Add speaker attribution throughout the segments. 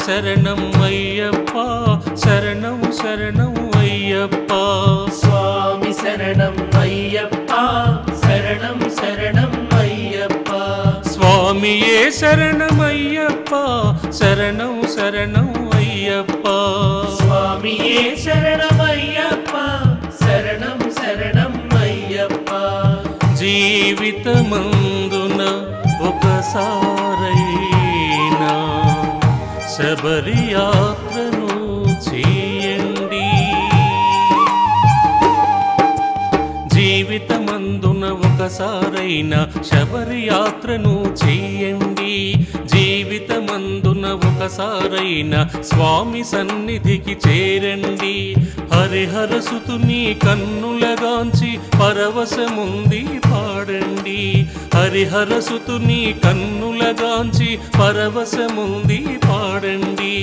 Speaker 1: శరణం అయ్యప్ప శరణం శరణం అయ్యప్ప
Speaker 2: స్వామి శరణం అయ్యప్ప శరణం శరణం అయ్యప్ప
Speaker 1: స్వామియే శరణమయ్యప్ప శరణం శరణం అయ్యప్ప
Speaker 2: స్వామియే శరణమయ్యప్ప శరణం శరణం అయ్యప్ప
Speaker 1: జీవితమందున ఒకసారైనా శబరి యాత్రను చేయండి జీవితమందున ఒకసారైనా శబరి యాత్రను చేయండి జీవితమందున ఒకసారైనా స్వామి సన్నిధికి చేరండి హరిహర సుతుని కన్నులగాంచి పరవశముంది పాడండి హరిహర సుతుని కన్నులగాంచి పరవశముంది పాడండి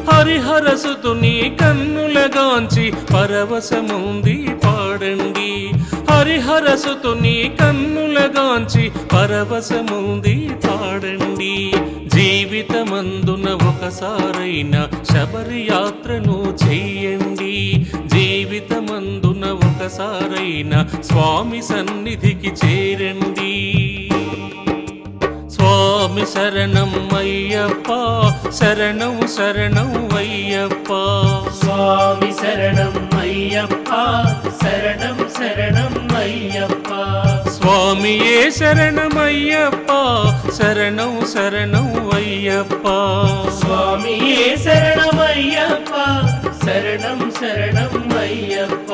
Speaker 1: హరిహర సుతుని కన్నులగాంచి పరవశముంది పాడండి హరిహర సుతుని కన్నులగాంచి పరవశముంది పాడండి జీవితమందున ఒకసారైనా శబరి యాత్రను చెయ్యండి జీవితమందున ఒకసారైనా స్వామి సన్నిధికి చేరండి స్వామి శరణం అయ్యప్ప శరణం శరణం అయ్యప్ప
Speaker 2: స్వామి శరణం అయ్యప్ప శరణం శరణం అయ్యప్ప
Speaker 1: స్వామియే శరణమయ్యప్ప శరణం శరణం అయ్యప్ప
Speaker 2: స్వామియే శరణమయ్యప్ప శరణం శరణం అయ్యప్ప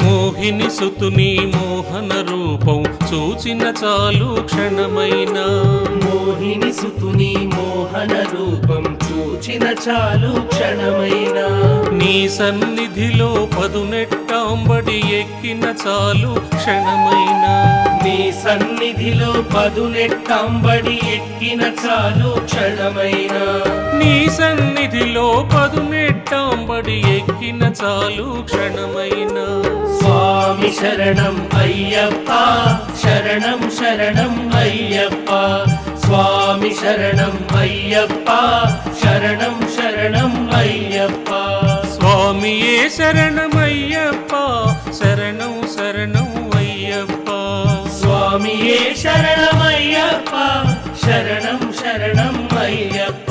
Speaker 1: మోహిని సుతుని మోహన రూపం చూచిన చాలు క్షణమైన
Speaker 2: మోహిని సుతుని మోహన రూపం చూచిన చాలు క్షణమైన
Speaker 1: నీ సన్నిధిలో పదునెట్టాంబడి ఎక్కిన చాలు క్షణమైన
Speaker 2: నీ సన్నిధిలో పదునెట్టాంబడి ఎక్కిన చాలు క్షణమైన
Speaker 1: నీ సన్నిధిలో పదునెట్టాంబడి ఎక్కిన చాలు క్షణమైన
Speaker 2: స్వామి శరణం అయ్యప్ప శరణం శరణం అయ్యప్ప స్వామి శరణం అయ్యప్ప శరణం శరణం అయ్యప్ప
Speaker 1: స్వామియే శరణమయ్యప్ప శరణం శరణం అయ్యప్ప
Speaker 2: స్వామియే శరణమయ్యప్ప శరణం శరణం అయ్యప్ప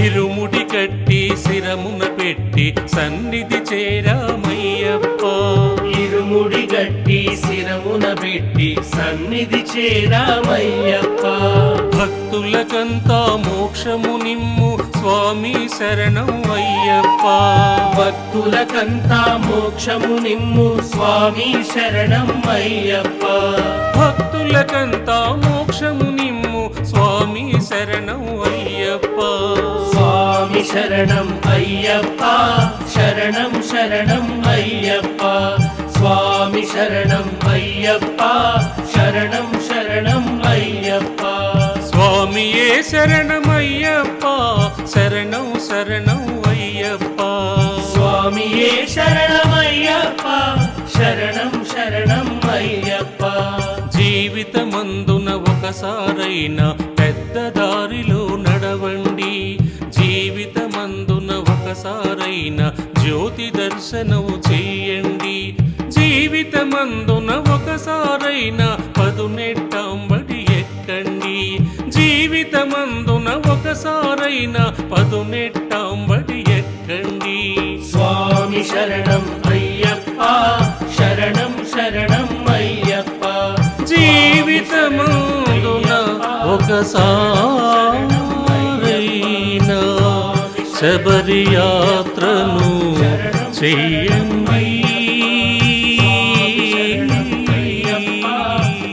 Speaker 1: ఇరుముడి కట్టి శిరమున పెట్టి సన్నిధి చేరామయ్యప్ప
Speaker 2: ఇరుముడి గట్టి శిరమున పెట్టి సన్నిధి చేరామయ్యప్ప
Speaker 1: భక్తులకంతా మోక్షము నిమ్ము స్వామి శరణం అయ్యప్ప
Speaker 2: భక్తులకంతా మోక్షము నిమ్ము స్వామి శరణం అయ్యప్ప
Speaker 1: భక్తులకంతా మోక్షము నిమ్ము స్వామి శరణం అయ్యప్ప
Speaker 2: స్వామి శరణం అయ్యప్ప శరణం శరణం అయ్యప్ప స్వామి శరణం అయ్యప్ప శరణం శరణం అయ్యప్ప
Speaker 1: స్వామియే శరణమయ్యప్ప శరణం శరణం అయ్యప్ప
Speaker 2: స్వామియే శరణమయ్యప్ప శరణం శరణం అయ్యప్ప
Speaker 1: జీవితమందున ఒకసారైనా పెద్ద దారిలో నడవండి జీవితం పైన జ్యోతి దర్శనం చెయ్యండి. జీవితమందున ఒకసారైనా పదునెట్టాంబడి ఎక్కండి. జీవితమందున ఒకసారైనా పదునెట్టాంబడి ఎక్కండి.
Speaker 2: స్వామి శరణం అయ్యప్ప, శరణం శరణం అయ్యప్ప.
Speaker 1: జీవితమందున ఒకసారైనా శబరి యాత్రను చెయ్యండి.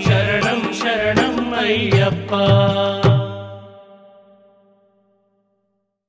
Speaker 2: శరణం శరణం అయ్యప్ప.